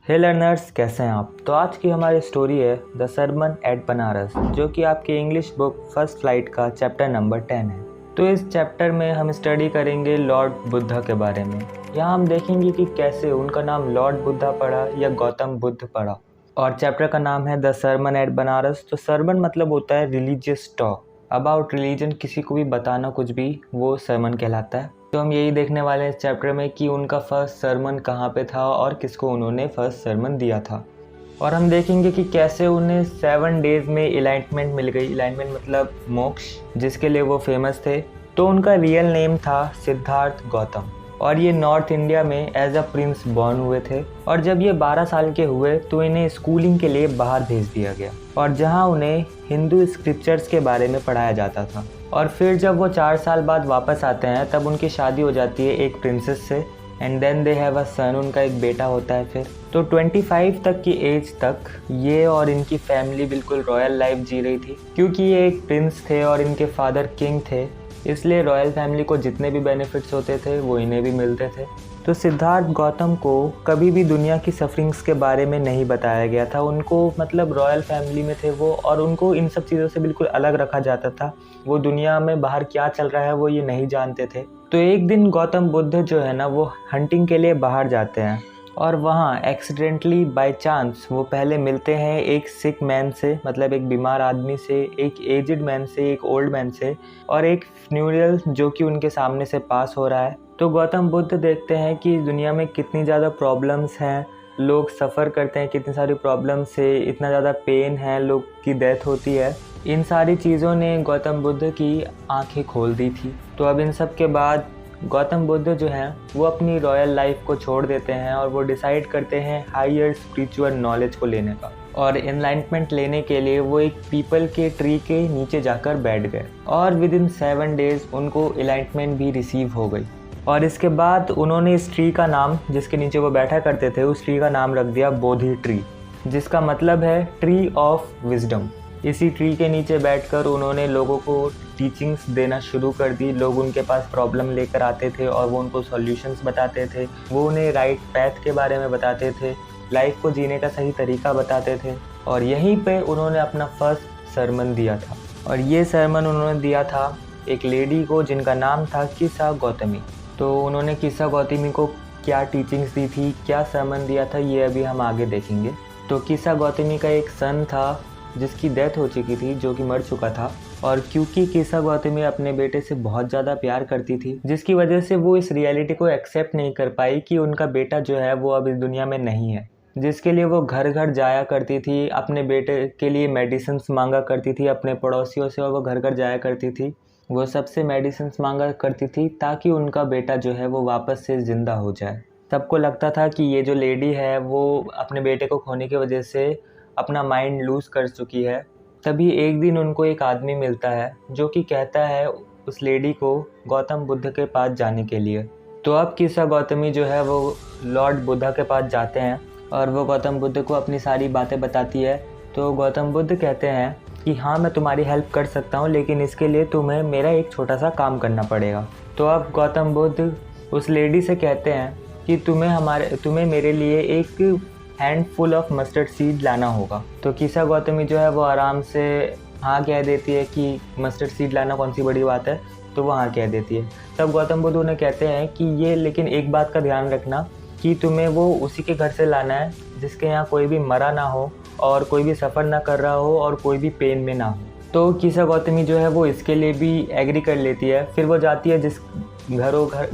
हे learners, कैसे हैं आप। तो आज की हमारी स्टोरी है द सरमन एट बनारस, जो कि आपकी इंग्लिश बुक फर्स्ट फ्लाइट का चैप्टर नंबर 10 है। तो इस चैप्टर में हम स्टडी करेंगे लॉर्ड बुद्धा के बारे में। यहाँ हम देखेंगे कि कैसे उनका नाम लॉर्ड बुद्धा पड़ा या गौतम बुद्ध पड़ा। और चैप्टर का नाम है द सरमन एट बनारस। तो सरमन मतलब होता है रिलीजियस टॉक अबाउट रिलीजन, किसी को भी बताना कुछ भी, वो सरमन कहलाता है। तो हम यही देखने वाले हैं इस चैप्टर में कि उनका फर्स्ट सरमन कहाँ पे था और किसको उन्होंने फर्स्ट सरमन दिया था। और हम देखेंगे कि कैसे उन्हें 7 डेज़ में इलाइटमेंट मिल गई। इलाइटमेंट मतलब मोक्ष, जिसके लिए वो फेमस थे। तो उनका रियल नेम था सिद्धार्थ गौतम और ये नॉर्थ इंडिया में एज अ प्रिंस बॉर्न हुए थे। और जब ये 12 साल के हुए तो इन्हें स्कूलिंग के लिए बाहर भेज दिया गया, और जहाँ उन्हें हिंदू स्क्रिप्चर्स के बारे में पढ़ाया जाता था। और फिर जब वो 4 साल बाद वापस आते हैं तब उनकी शादी हो जाती है एक प्रिंसेस से, and then they have a son, उनका एक बेटा होता है। फिर तो 25 तक की एज तक ये और इनकी फैमिली बिल्कुल रॉयल लाइफ जी रही थी, क्योंकि ये एक प्रिंस थे और इनके फादर किंग थे। इसलिए रॉयल फैमिली को जितने भी बेनिफिट्स होते थे वो इन्हें भी मिलते थे। तो सिद्धार्थ गौतम को कभी भी दुनिया की सफरिंग्स के बारे में नहीं बताया गया था। उनको मतलब रॉयल फैमिली में थे वो, और उनको इन सब चीज़ों से बिल्कुल अलग रखा जाता था। वो दुनिया में बाहर क्या चल रहा है वो ये नहीं जानते थे। तो एक दिन गौतम बुद्ध जो है ना, वो हंटिंग के लिए बाहर जाते हैं, और वहाँ एक्सीडेंटली बाय चांस वो पहले मिलते हैं एक सिक मैन से, मतलब एक बीमार आदमी से, एक एजिड मैन से, एक ओल्ड मैन से, और एक फ्यूनरल जो कि उनके सामने से पास हो रहा है। तो गौतम बुद्ध देखते हैं कि दुनिया में कितनी ज़्यादा प्रॉब्लम्स हैं, लोग सफ़र करते हैं कितनी सारी प्रॉब्लम से, इतना ज़्यादा पेन है, लोग की डेथ होती है। इन सारी चीज़ों ने गौतम बुद्ध की आंखें खोल दी थी। तो अब इन सब के बाद गौतम बुद्ध जो हैं वो अपनी रॉयल लाइफ को छोड़ देते हैं और वो डिसाइड करते हैं हायर स्पिरिचुअल नॉलेज को लेने का। और एनलाइटमेंट लेने के लिए वो एक पीपल के ट्री के नीचे जाकर बैठ गए, और विद इन 7 डेज़ उनको एनलाइटमेंट भी रिसीव हो गई। और इसके बाद उन्होंने इस ट्री का नाम, जिसके नीचे वो बैठा करते थे, उस ट्री का नाम रख दिया बोधि ट्री, जिसका मतलब है ट्री ऑफ विजडम। इसी ट्री के नीचे बैठकर उन्होंने लोगों को टीचिंग्स देना शुरू कर दी। लोग उनके पास प्रॉब्लम लेकर आते थे और वो उनको सॉल्यूशंस बताते थे। वो उन्हें राइट पैथ के बारे में बताते थे, लाइफ को जीने का सही तरीका बताते थे। और यहीं पे उन्होंने अपना फर्स्ट सरमन दिया था, और ये सरमन उन्होंने दिया था एक लेडी को जिनका नाम था किसा गौतमी। तो उन्होंने किसा गौतमी को क्या टीचिंग्स दी थी, क्या सरमन दिया था, ये अभी हम आगे देखेंगे। तो किसा गौतमी का एक सन था जिसकी डेथ हो चुकी थी, जो कि मर चुका था। और क्योंकि किसा गौतमी अपने बेटे से बहुत ज़्यादा प्यार करती थी, जिसकी वजह से वो इस रियलिटी को एक्सेप्ट नहीं कर पाई कि उनका बेटा जो है वो अब इस दुनिया में नहीं है। जिसके लिए वो घर घर जाया करती थी, अपने बेटे के लिए मेडिसिन मांगा करती थी अपने पड़ोसियों से, और वो घर घर जाया करती थी, वो सबसे मेडिसिन मांगा करती थी ताकि उनका बेटा जो है वो वापस से ज़िंदा हो जाए। सबको लगता था कि ये जो लेडी है वो अपने बेटे को खोने की वजह से अपना माइंड लूज़ कर चुकी है। तभी एक दिन उनको एक आदमी मिलता है जो कि कहता है उस लेडी को गौतम बुद्ध के पास जाने के लिए। तो अब किसा गौतमी जो है वो लॉर्ड बुद्धा के पास जाते हैं और वो गौतम बुद्ध को अपनी सारी बातें बताती है। तो गौतम बुद्ध कहते हैं कि हाँ, मैं तुम्हारी हेल्प कर सकता हूँ, लेकिन इसके लिए तुम्हें मेरा एक छोटा सा काम करना पड़ेगा। तो अब गौतम बुद्ध उस लेडी से कहते हैं कि तुम्हें मेरे लिए एक हैंडफुल ऑफ मस्टर्ड सीड लाना होगा। तो किसा गौतमी जो है वो आराम से हाँ कह देती है कि मस्टर्ड सीड लाना कौन सी बड़ी बात है, तो वो हाँ कह देती है। तब गौतम बुद्ध उन्हें कहते हैं कि ये लेकिन एक बात का ध्यान रखना कि तुम्हें वो उसी के घर से लाना है जिसके यहाँ कोई भी मरा ना हो और कोई भी सफ़र ना कर रहा हो और कोई भी पेन में ना हो। तो किसा गौतमी जो है वो इसके लिए भी एग्री कर लेती है। फिर वो जाती है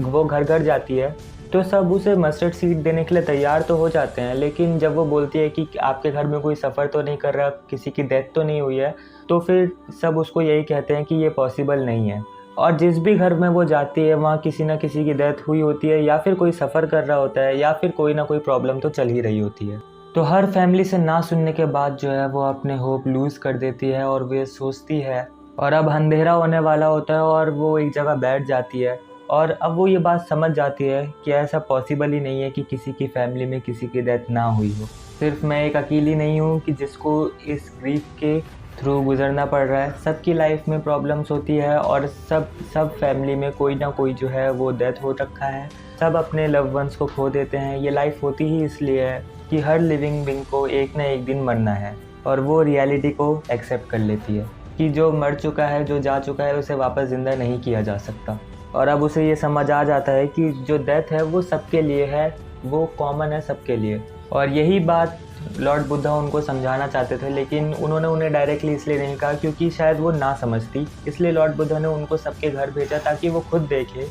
वो घर घर जाती है। तो सब उसे मस्टर्ड सीड देने के लिए तैयार तो हो जाते हैं, लेकिन जब वो बोलती है कि आपके घर में कोई सफ़र तो नहीं कर रहा, किसी की डेथ तो नहीं हुई है, तो फिर सब उसको यही कहते हैं कि ये पॉसिबल नहीं है। और जिस भी घर में वो जाती है वहाँ किसी ना किसी की डेथ हुई होती है, या फिर कोई सफ़र कर रहा होता है, या फिर कोई ना कोई प्रॉब्लम तो चल ही रही होती है। तो हर फैमिली से ना सुनने के बाद जो है वो अपने होप लूज़ कर देती है, और वे सोचती है, और अब अंधेरा होने वाला होता है और वो एक जगह बैठ जाती है। और अब वो ये बात समझ जाती है कि ऐसा पॉसिबल ही नहीं है कि किसी की फैमिली में किसी की डेथ ना हुई हो। सिर्फ मैं एक अकेली नहीं हूँ कि जिसको इस ग्रीफ के थ्रू गुजरना पड़ रहा है। सबकी लाइफ में प्रॉब्लम्स होती है, और सब फैमिली में कोई ना कोई जो है वो डेथ हो रखा है। सब अपने लव वंस को खो देते हैं। ये लाइफ होती ही इसलिए है कि हर लिविंग बीइंग को एक ना एक दिन मरना है, और वो रियलिटी को एक्सेप्ट कर लेती है कि जो मर चुका है, जो जा चुका है, उसे वापस ज़िंदा नहीं किया जा सकता। और अब उसे ये समझ आ जाता है कि जो डेथ है वो सबके लिए है, वो कॉमन है सबके लिए। और यही बात लॉर्ड बुद्धा उनको समझाना चाहते थे, लेकिन उन्होंने उन्हें डायरेक्टली इसलिए नहीं कहा क्योंकि शायद वो ना समझती। इसलिए लॉर्ड बुद्धा ने उनको सबके घर भेजा ताकि वो खुद देखे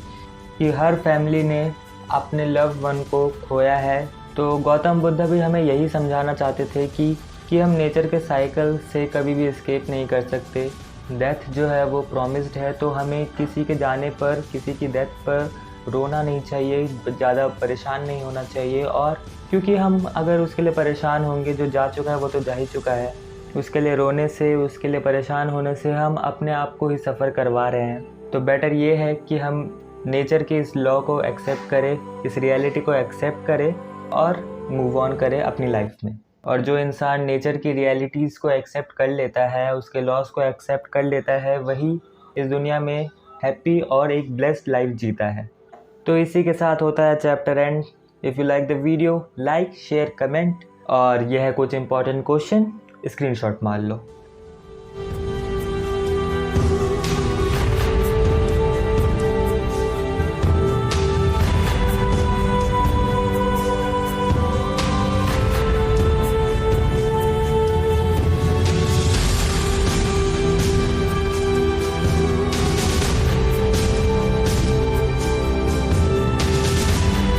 कि हर फैमिली ने अपने लव वन को खोया है। तो गौतम बुद्ध भी हमें यही समझाना चाहते थे कि हम नेचर के साइकिल से कभी भी एस्केप नहीं कर सकते। डेथ जो है वो प्रॉमिस्ड है, तो हमें किसी के जाने पर, किसी की डेथ पर रोना नहीं चाहिए, ज़्यादा परेशान नहीं होना चाहिए। और क्योंकि हम अगर उसके लिए परेशान होंगे, जो जा चुका है वो तो जा ही चुका है, उसके लिए रोने से, उसके लिए परेशान होने से हम अपने आप को ही सफ़र करवा रहे हैं। तो बेटर ये है कि हम नेचर के इस लॉ को एक्सेप्ट करें, इस रियलिटी को एक्सेप्ट करें और मूव ऑन करें अपनी लाइफ में। और जो इंसान नेचर की रियलिटीज़ को एक्सेप्ट कर लेता है, उसके लॉस को एक्सेप्ट कर लेता है, वही इस दुनिया में हैप्पी और एक ब्लेस्ड लाइफ जीता है। तो इसी के साथ होता है chapter and. If you like the video, like, share, comment, और यह है कुछ इंपॉर्टेंट क्वेश्चन, स्क्रीनशॉट मार लो।